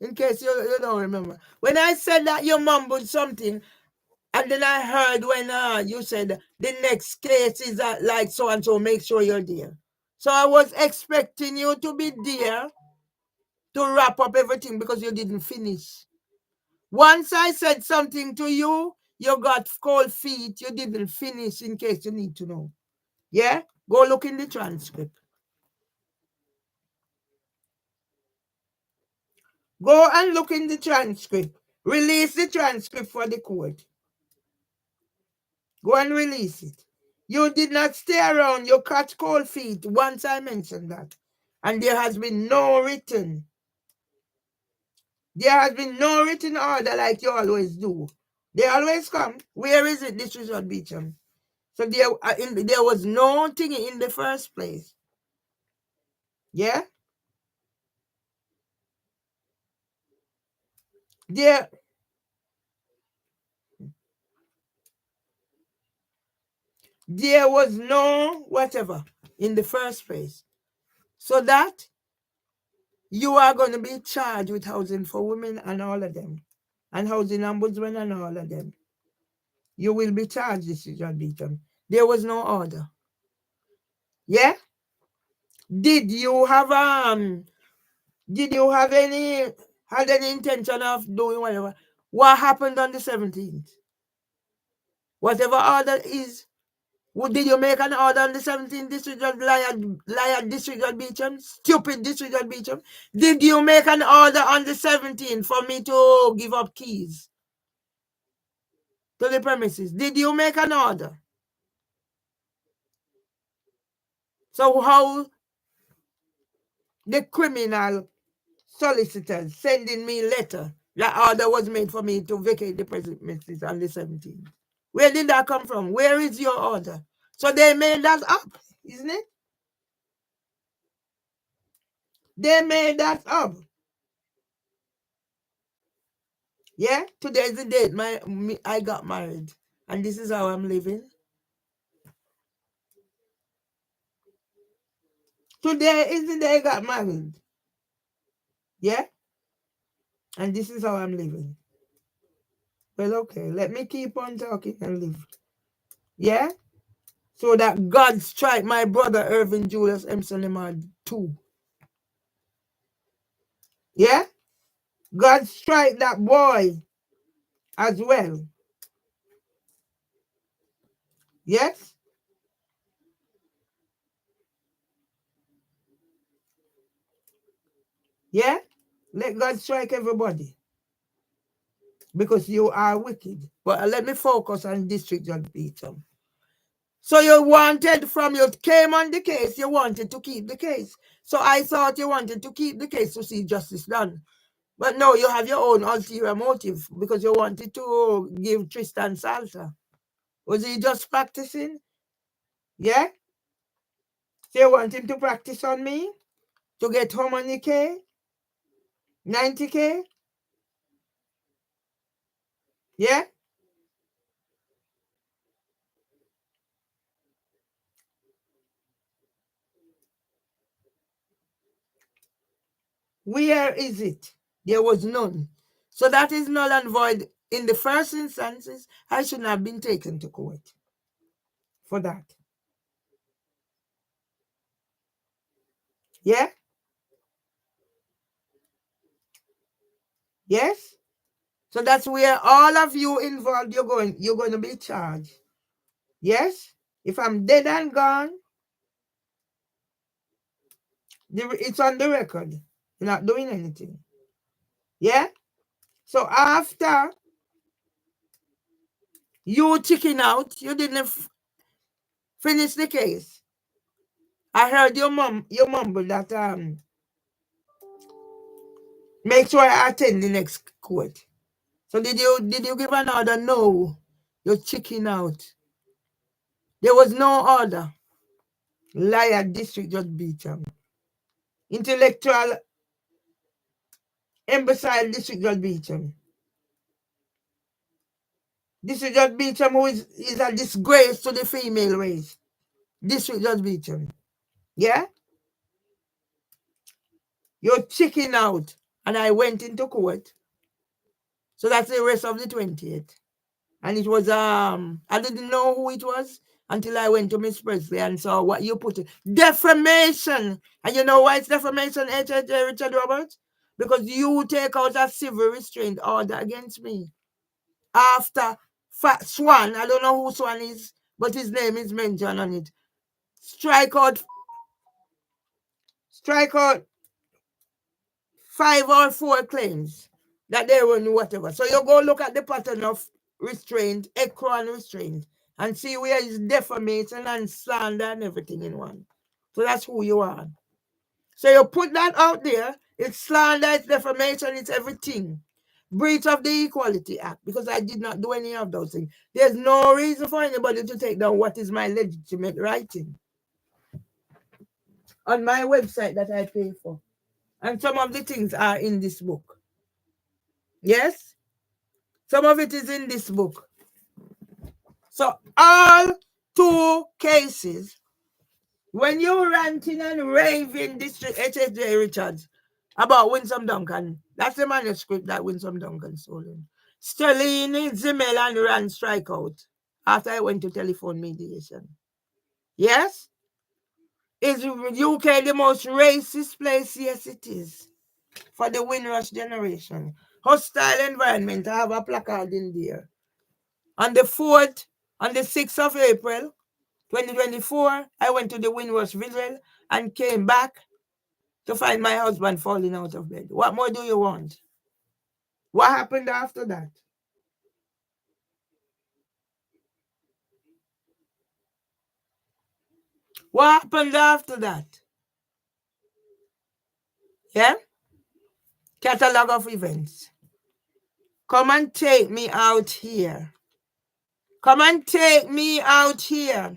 In case you don't remember. When I said that, you mumbled something. And then I heard when you said the next case is like so and so, make sure you're there. So I was expecting you to be there to wrap up everything because you didn't finish. Once I said something to you, you got cold feet. You didn't finish, in case you need to know. Yeah? Go look in the transcript. Go and look in the transcript. Release the transcript for the court. Go and release it. You did not stay around. You catch cold feet. Once I mentioned that. And there has been no written. There has been no written order like you always do. They always come. Where is it? This is what Beecham. So there was no thing in the first place. Yeah? There was no whatever in the first place. So that you are going to be charged with housing for women and all of them. And housing ombudsman and all of them. You will be charged, this is your Beecham. There was no order. Yeah? Did you have any intention of doing whatever? What happened on the 17th? Whatever order is, did you make an order on the 17th, District Judge liar District Judge Beecham? Stupid District Judge Beecham. Did you make an order on the 17th for me to give up keys to the premises? Did you make an order? So how the criminal solicitors sending me letter that order was made for me to vacate the premises on the 17th? Where did that come from? Where is your order? So they made that up, isn't it? They made that up. Yeah, today is the date I got married, and this is how I'm living. Today is the day I got married. Yeah, and this is how I'm living. Well, okay, let me keep on talking and live. Yeah, so that God strike my brother Irvin Julius Emerson Lemar too. Yeah, God strike that boy as well. Yes. Yeah, let God strike everybody because you are wicked. But let me focus on District Judge Beecham. So you came on the case, you wanted to keep the case. So I thought you wanted to keep the case to see justice done. But no, you have your own ulterior motive because you wanted to give Tristan Salsa. Was he just practicing? Yeah? So you want him to practice on me? To get how many K? 90K? Yeah? Where is it? There was none. So that is null and void. In the first instances, I should not have been taken to court for that. Yeah? Yes? So that's where all of you involved, you're going to be charged. Yes? If I'm dead and gone, it's on the record. You're not doing anything. Yeah? So after you chicken out, you didn't finish the case. I heard your mumble that make sure I attend the next court. So did you give an order? No. You're chicken out. There was no order. Liar District Judge Beecham. Intellectual imbecile District Judge Beecham. District Judge Beecham, who is a disgrace to the female race. District Judge Beecham. Yeah? You're chicken out. And I went into court. So that's the rest of the 20th. And it was, I didn't know who it was until I went to Miss Presley and saw what you put in. Defamation. And you know why it's defamation, Richard Roberts? Because you take out a civil restraint order against me. After Swan, I don't know who Swan is, but his name is mentioned on it. Strike out 5 or 4 claims that they were whatever. So you go look at the pattern of restraint, Ekron restraint, and see where it's defamation and slander and everything in one. So that's who you are. So you put that out there, it's slander, it's defamation, it's everything. Breach of the Equality Act, because I did not do any of those things. There's no reason for anybody to take down what is my legitimate writing on my website that I pay for. And some of the things are in this book. Yes? Some of it is in this book. So all 2 cases, when you ranting and raving District HSJ Richards about Winsome Duncan, that's the manuscript that Winsome Duncan stolen. Sterling, Zimmel, and Rand strike out after I went to telephone mediation. Yes? Is UK the most racist place? Yes, it is. For the Windrush generation. Hostile environment, I have a placard in there. On the 6th of April, 2024, I went to the Windrush Visual and came back to find my husband falling out of bed. What more do you want? What happened after that? What happened after that? Yeah? Catalog of events. Come and take me out here. Come and take me out here.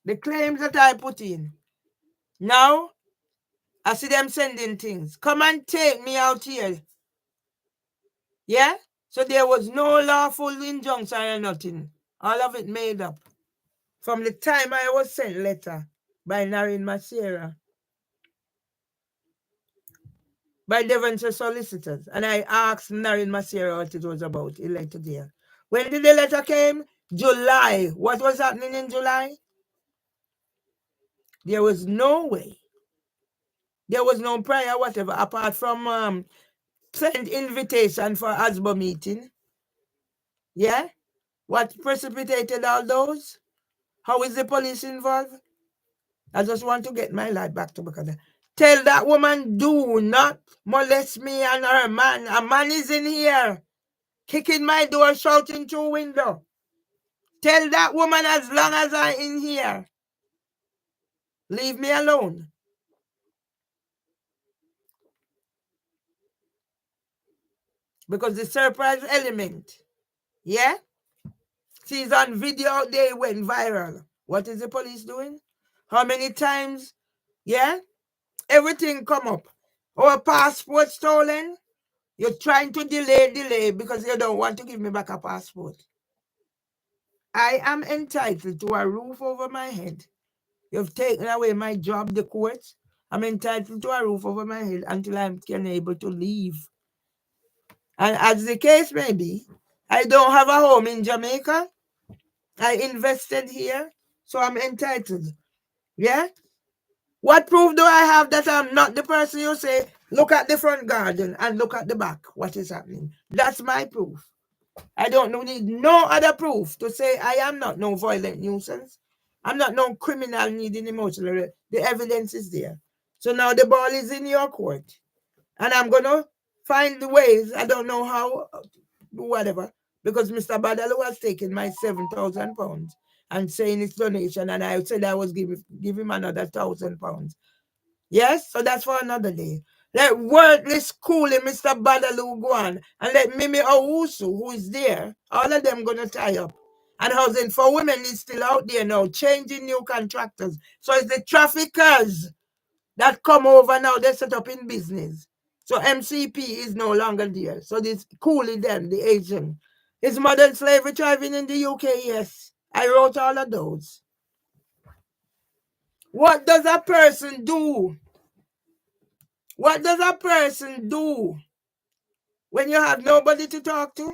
The claims that I put in. Now, I see them sending things. Come and take me out here. Yeah? So there was no lawful injunction or nothing. All of it made up. From the time I was sent letter by Narin Masera, by Devonshire solicitors, and I asked Narin Masera what it was about. He let it there. When did the letter came? July. What was happening in July? There was no way. There was no prayer, whatever, apart from send invitation for ASBO meeting. Yeah? What precipitated all those? How is the police involved? I just want to get my life back to Bakada. Tell that woman, do not molest me and her man. A man is in here, kicking my door, shouting through window. Tell that woman, as long as I'm in here, leave me alone. Because the surprise element, yeah? She's on video, they went viral. What is the police doing? How many times? Yeah? Everything come up. Our passport stolen. You're trying to delay because you don't want to give me back a passport. I am entitled to a roof over my head. You've taken away my job, the courts. I'm entitled to a roof over my head until I'm able to leave. And as the case may be, I don't have a home in Jamaica. I invested here, so I'm entitled. Yeah? What proof do I have that I'm not the person you say? Look at the front garden and look at the back. What is happening? That's my proof. I don't need no other proof to say I am not no violent nuisance. I'm not no criminal needing emotional. The evidence is there. So now the ball is in your court. And I'm going to find the ways. I don't know how, whatever. Because Mr. Badalu has taken my £7,000 and saying it's donation. And I said I was give him another £1,000. Yes? So that's for another day. Let worthless schooling Mr. Badalu go on and let Mimi Owusu, who is there, all of them going to tie up. And housing for women is still out there now, changing new contractors. So it's the traffickers that come over now, they set up in business. So MCP is no longer there. So this cooling them, the Asian. Is modern slavery thriving in the UK? Yes. I wrote all of those. What does a person do? What does a person do when you have nobody to talk to?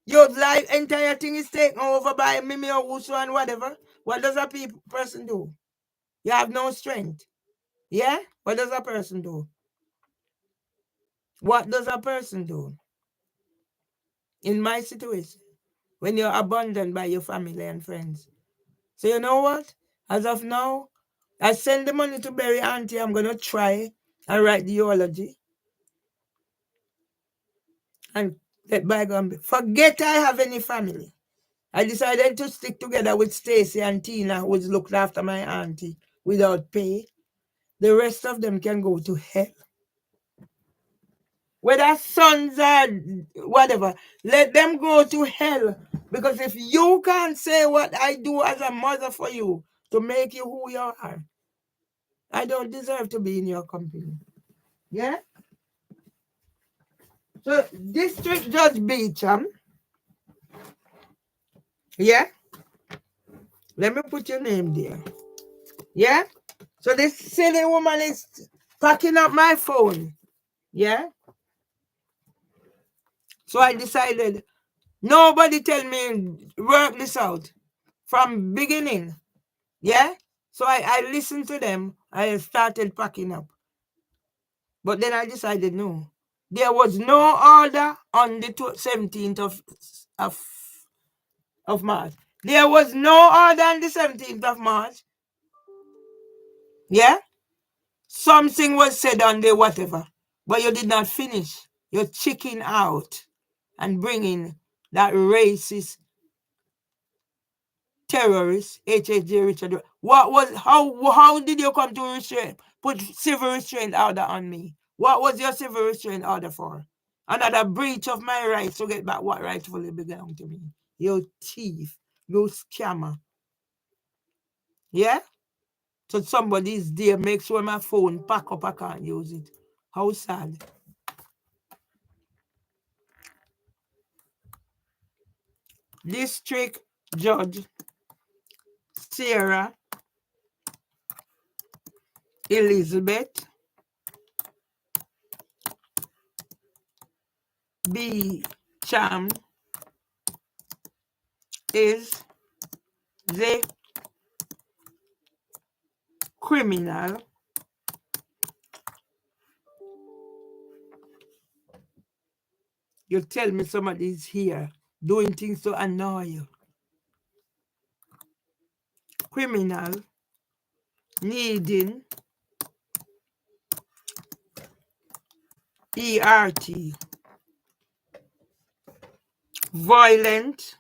Your life, entire thing is taken over by Mimi or Wusu and whatever. What does a person do? You have no strength. Yeah? What does a person do? What does a person do? In my situation, when you're abandoned by your family and friends. So you know what? As of now, I send the money to bury auntie. I'm going to try and write the eulogy. And let bygone be. Forget I have any family. I decided to stick together with Stacy and Tina, who looked after my auntie without pay. The rest of them can go to hell. Whether sons or whatever, let them go to hell. Because if you can't say what I do as a mother for you to make you who you are, I don't deserve to be in your company. Yeah? So, District Judge Beecham, yeah? Let me put your name there. Yeah? So, this silly woman is packing up my phone. Yeah? So, I decided, nobody tell me work this out from beginning. Yeah? So I listened to them. I started packing up. But then I decided, no. There was no order on the 17th of March. There was no order on the 17th of March. Yeah? Something was said on the whatever. But you did not finish. You're chicken out and bringing that racist terrorist, HHJ Richard. How did you come to put civil restraint order on me? What was your civil restraint order for? Another breach of my rights to get back what rightfully belonged to me. You thief, you scammer. Yeah? So somebody's there, make sure my phone pack up, I can't use it. How sad. District Judge Sarah Elizabeth Beecham is the criminal you tell me somebody's here doing things to annoy you. Criminal needing ERT. Violent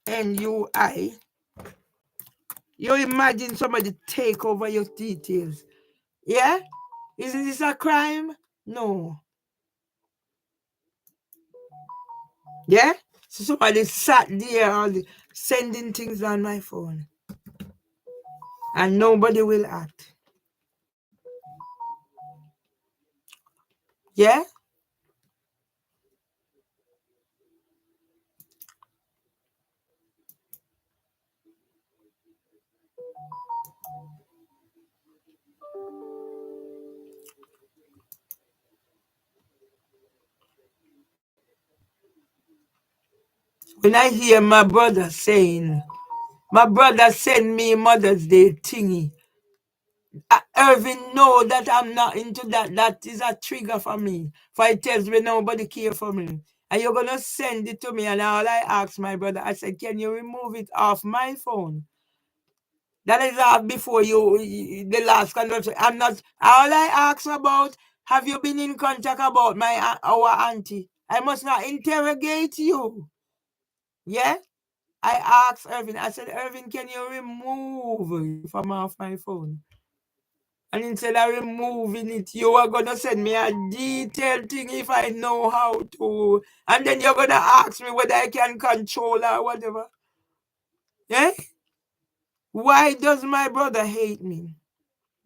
NUI. You imagine somebody take over your details. Yeah? Isn't this a crime? No. Yeah? So somebody sat there sending things on my phone. And nobody will act. Yeah? When I hear my brother saying My brother sent me Mother's Day thingy. Irvin know that I'm not into that. That is a trigger for me. For it tells me nobody care for me. And you're gonna send it to me. And all I asked my brother, I said, can you remove it off my phone? That is off before the last conversation. I'm not. All I asked about, have you been in contact about our auntie? I must not interrogate you. Yeah? I asked Irvin, I said, Irvin, can you remove it from off my phone? And instead of removing it, you are going to send me a detailed thing if I know how to. And then you're going to ask me whether I can control or whatever. Yeah? Why does my brother hate me?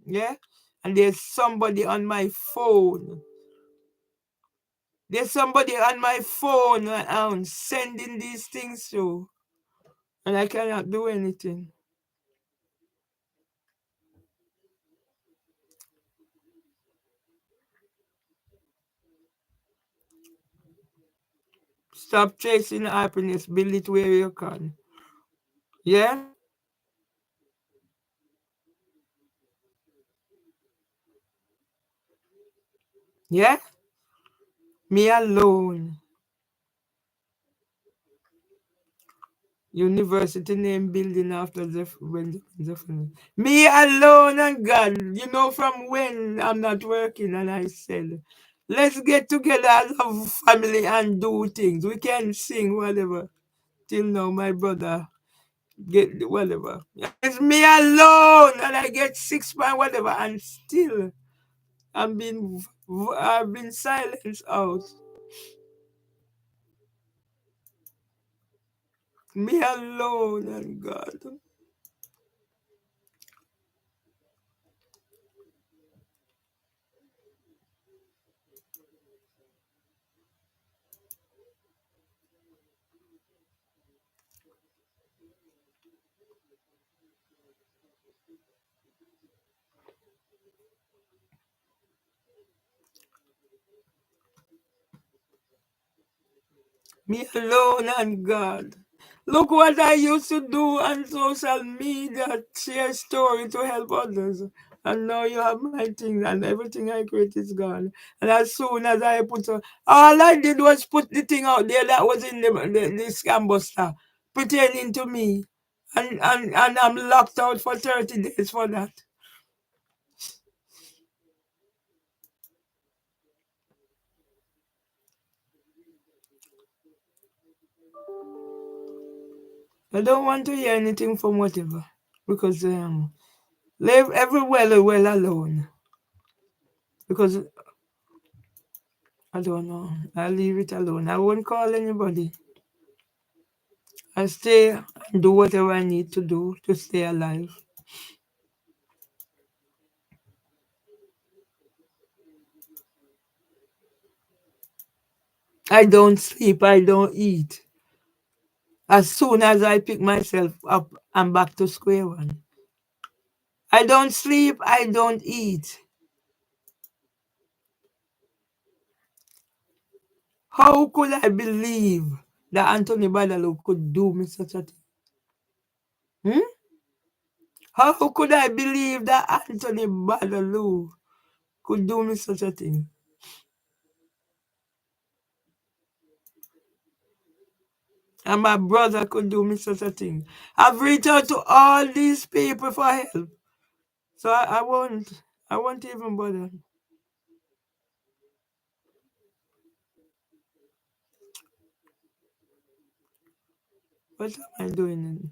Yeah? And there's somebody on my phone. There's somebody on my phone and I'm sending these things to. And I cannot do anything. Stop chasing happiness. Build it where you can. Yeah? Yeah? Me alone. University name building after Benjamin. Me alone and God. You know from when I'm not working and I said, let's get together as a family and do things. We can sing whatever. Till now my brother get whatever. It's me alone and I get 6 pounds whatever and still I've been silenced out. Me alone and God. Me alone and God. Look what I used to do on social media, share story to help others. And now you have my thing and everything I create is gone. And as soon as I all I did was put the thing out there that was in the scam buster, pertaining to me. And I'm locked out for 30 days for that. I don't want to hear anything from whatever. Because leave everywhere well alone. Because I don't know. I'll leave it alone. I won't call anybody. I stay and do whatever I need to do to stay alive. I don't sleep. I don't eat. As soon as I pick myself up, I'm back to square one. I don't sleep. I don't eat. How could I believe that Anthony Badalo could do me such a thing? Hmm? How could I believe that Anthony Badalo could do me such a thing? And my brother could do me such a thing. I've reached out to all these people for help. So I won't even bother. What am I doing?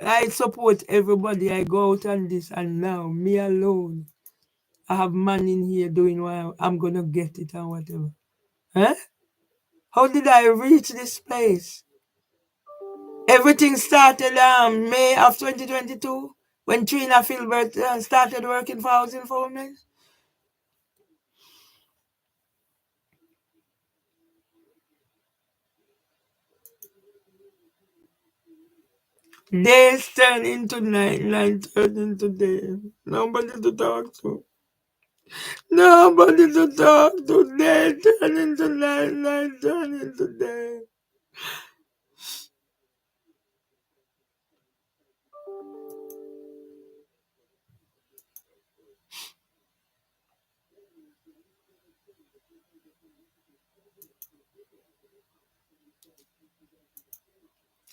I support everybody. I go out on this and now, me alone. I have man in here doing what I'm gonna get it and whatever. Huh? How did I reach this place? Everything started May of 2022 when Trina Filbert started working for Housing for Women. Days turn into night, night turn into day. Nobody to talk to. Nobody to talk to. Day turn into night, night turn into day.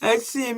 I see